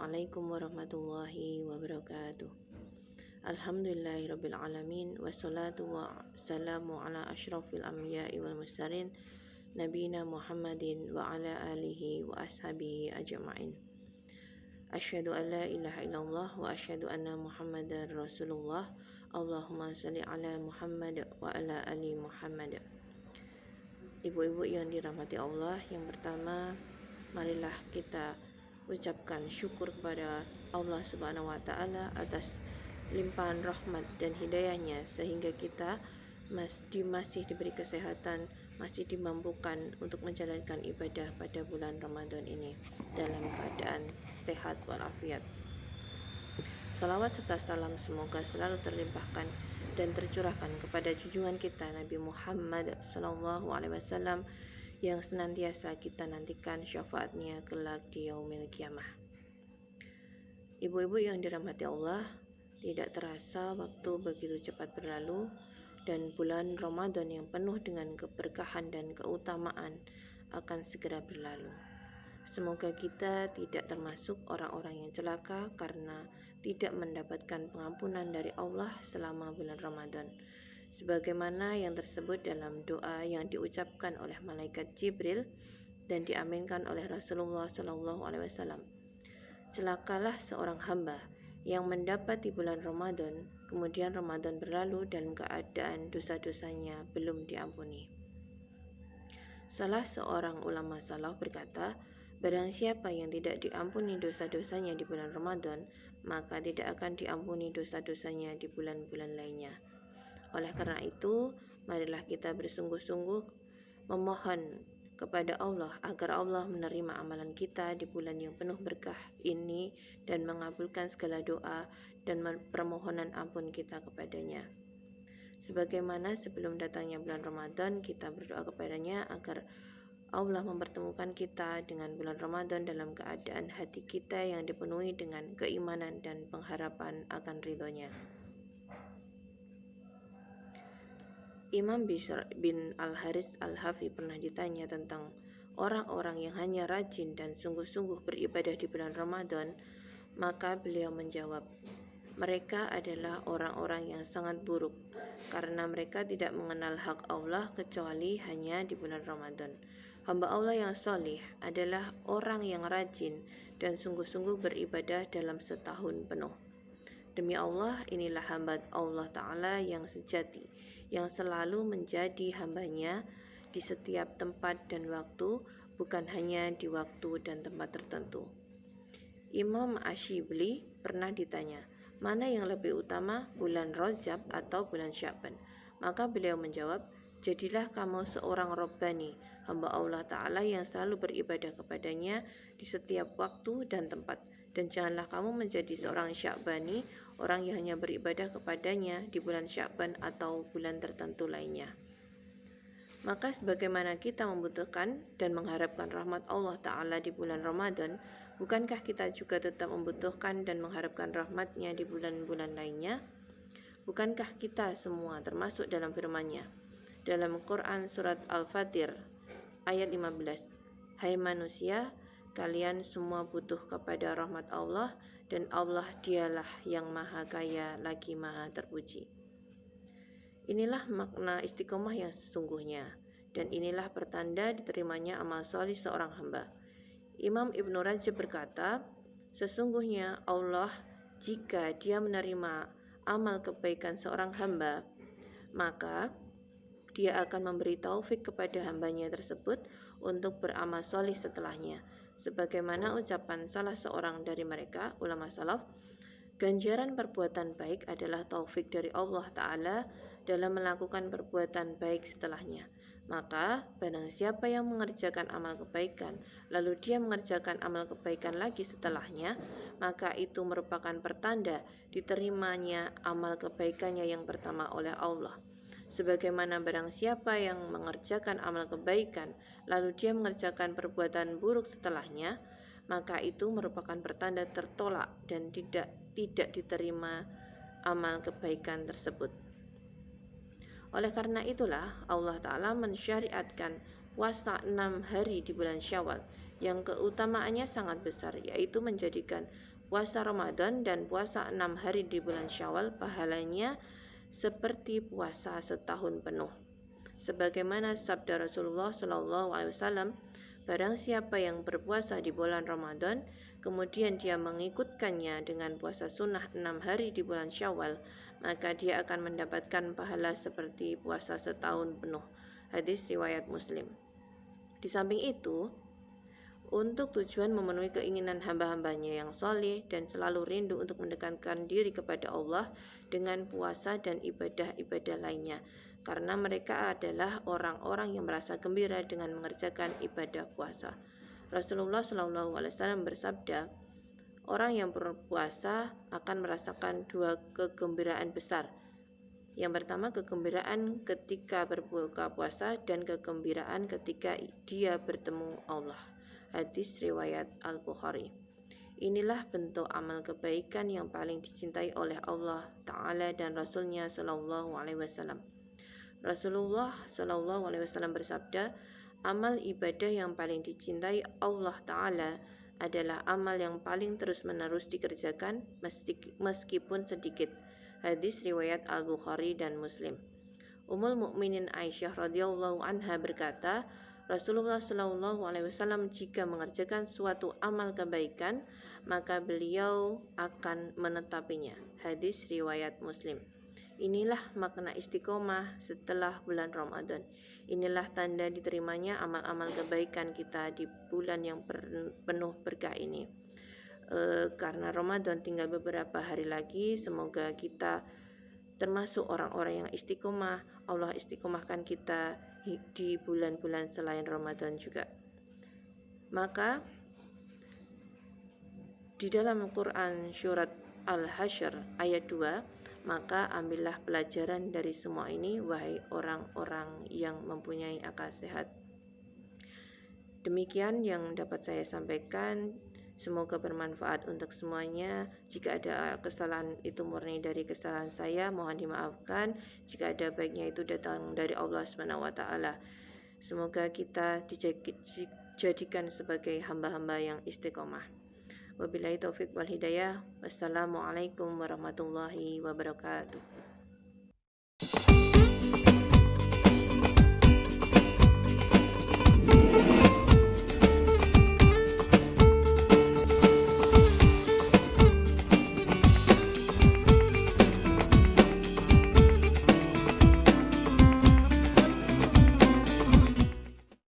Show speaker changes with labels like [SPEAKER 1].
[SPEAKER 1] Assalamualaikum warahmatullahi wabarakatuh. Alhamdulillahirabbil alamin wassalatu wassalamu ala asyrafil anbiya'i wal mursalin nabiyina Muhammadin wa ala alihi wa ashabihi ajma'in. Asyhadu an la ilaha illallah wa asyhadu anna Muhammadar Rasulullah. Allahumma shalli ala Muhammad wa ala ali Muhammad. Ibu-ibu yang dirahmati Allah, yang pertama marilah kita ucapkan syukur kepada Allah Subhanahu wa taala atas limpahan rahmat dan hidayahnya sehingga kita masih diberi kesehatan, masih dimampukan untuk menjalankan ibadah pada bulan Ramadan ini dalam keadaan sehat walafiat. Salawat serta salam semoga selalu terlimpahkan dan tercurahkan kepada junjungan kita Nabi Muhammad SAW yang senantiasa kita nantikan syafaatnya kelak di yaumil kiamah. Ibu-ibu yang dirahmati Allah, tidak terasa waktu begitu cepat berlalu dan bulan Ramadan yang penuh dengan keberkahan dan keutamaan akan segera berlalu. Semoga kita tidak termasuk orang-orang yang celaka karena tidak mendapatkan pengampunan dari Allah selama bulan Ramadan, sebagaimana yang tersebut dalam doa yang diucapkan oleh malaikat Jibril dan diaminkan oleh Rasulullah SAW. Celakalah seorang hamba yang mendapati bulan Ramadan, kemudian Ramadan berlalu dan keadaan dosa-dosanya belum diampuni. Salah seorang ulama salaf berkata, barang siapa yang tidak diampuni dosa-dosanya di bulan Ramadan, maka tidak akan diampuni dosa-dosanya di bulan-bulan lainnya. Oleh karena itu, marilah kita bersungguh-sungguh memohon kepada Allah agar Allah menerima amalan kita di bulan yang penuh berkah ini dan mengabulkan segala doa dan permohonan ampun kita kepadanya. Sebagaimana sebelum datangnya bulan Ramadan, kita berdoa kepadanya agar Allah mempertemukan kita dengan bulan Ramadan dalam keadaan hati kita yang dipenuhi dengan keimanan dan pengharapan akan ridhonya. Imam Bishr bin Al-Haris Al-Hafi pernah ditanya tentang orang-orang yang hanya rajin dan sungguh-sungguh beribadah di bulan Ramadan, maka beliau menjawab, mereka adalah orang-orang yang sangat buruk karena mereka tidak mengenal hak Allah kecuali hanya di bulan Ramadan. Hamba Allah yang salih adalah orang yang rajin dan sungguh-sungguh beribadah dalam setahun penuh. Demi Allah, inilah hamba Allah Ta'ala yang sejati, yang selalu menjadi hambanya di setiap tempat dan waktu, bukan hanya di waktu dan tempat tertentu. Imam Asyibli pernah ditanya, mana yang lebih utama, bulan Rajab atau bulan Sya'ban? Maka beliau menjawab, jadilah kamu seorang Rabbani, hamba Allah Ta'ala yang selalu beribadah kepadanya di setiap waktu dan tempat. Dan janganlah kamu menjadi seorang Sya'bani, orang yang hanya beribadah kepadanya di bulan Sya'ban atau bulan tertentu lainnya. Maka sebagaimana kita membutuhkan dan mengharapkan rahmat Allah Ta'ala di bulan Ramadan, bukankah kita juga tetap membutuhkan dan mengharapkan rahmatnya di bulan-bulan lainnya? Bukankah kita semua termasuk dalam firman-Nya dalam Quran surat Al-Fatir ayat 15, hai manusia, kalian semua butuh kepada rahmat Allah dan Allah dialah yang maha kaya lagi maha terpuji. Inilah makna istiqomah yang sesungguhnya dan inilah pertanda diterimanya amal soleh seorang hamba. Imam Ibnu Rajab berkata, sesungguhnya Allah jika dia menerima amal kebaikan seorang hamba, maka dia akan memberi taufik kepada hambanya tersebut untuk beramal soleh setelahnya. Sebagaimana ucapan salah seorang dari mereka, ulama salaf, ganjaran perbuatan baik adalah taufik dari Allah Ta'ala dalam melakukan perbuatan baik setelahnya. Maka barang siapa yang mengerjakan amal kebaikan, lalu dia mengerjakan amal kebaikan lagi setelahnya, maka itu merupakan pertanda diterimanya amal kebaikannya yang pertama oleh Allah. Sebagaimana barang siapa yang mengerjakan amal kebaikan lalu dia mengerjakan perbuatan buruk setelahnya, maka itu merupakan pertanda tertolak dan tidak diterima amal kebaikan tersebut. Oleh karena itulah Allah Ta'ala mensyariatkan puasa 6 hari di bulan Syawal yang keutamaannya sangat besar, yaitu menjadikan Puasa Ramadan dan puasa 6 hari di bulan Syawal pahalanya seperti puasa setahun penuh. Sebagaimana sabda Rasulullah Shallallahu Alaihi Wasallam, barang siapa yang berpuasa di bulan Ramadan, kemudian dia mengikutkannya dengan puasa sunnah 6 hari di bulan Syawal, maka dia akan mendapatkan pahala seperti puasa setahun penuh. Hadis riwayat Muslim. Di samping itu, untuk tujuan memenuhi keinginan hamba-hambanya yang soleh dan selalu rindu untuk mendekatkan diri kepada Allah dengan puasa dan ibadah-ibadah lainnya, karena mereka adalah orang-orang yang merasa gembira dengan mengerjakan ibadah puasa. Rasulullah Shallallahu Alaihi Wasallam bersabda, orang yang berpuasa akan merasakan dua kegembiraan besar. Yang pertama, kegembiraan ketika berbuka puasa dan kegembiraan ketika dia bertemu Allah. Hadis riwayat Al-Bukhari. Inilah bentuk amal kebaikan yang paling dicintai oleh Allah Ta'ala dan Rasulnya Sallallahu Alaihi Wasallam. Rasulullah Sallallahu Alaihi Wasallam bersabda, amal ibadah yang paling dicintai Allah Ta'ala adalah amal yang paling terus-menerus dikerjakan meskipun sedikit. Hadis riwayat Al-Bukhari dan Muslim. Ummul Mukminin Aisyah radhiyallahu anha berkata, Rasulullah Shallallahu Alaihi Wasallam jika mengerjakan suatu amal kebaikan, maka beliau akan menetapinya. Hadis riwayat Muslim. Inilah makna istiqomah setelah bulan Ramadan. Inilah tanda diterimanya amal-amal kebaikan kita di bulan yang penuh berkah ini. Karena Ramadan tinggal beberapa hari lagi, semoga kita termasuk orang-orang yang istiqomah. Allah istiqomahkan kita di bulan-bulan selain Ramadan juga. Maka di dalam Quran surat Al-Hasyr ayat 2, maka ambillah pelajaran dari semua ini wahai orang-orang yang mempunyai akal sehat. Demikian yang dapat saya sampaikan. Semoga bermanfaat untuk semuanya. Jika ada kesalahan itu murni dari kesalahan saya, mohon dimaafkan. Jika ada baiknya itu datang dari Allah SWT. Semoga kita dijadikan sebagai hamba-hamba yang istiqomah. Wabillahi taufik wal hidayah. Wassalamualaikum warahmatullahi wabarakatuh.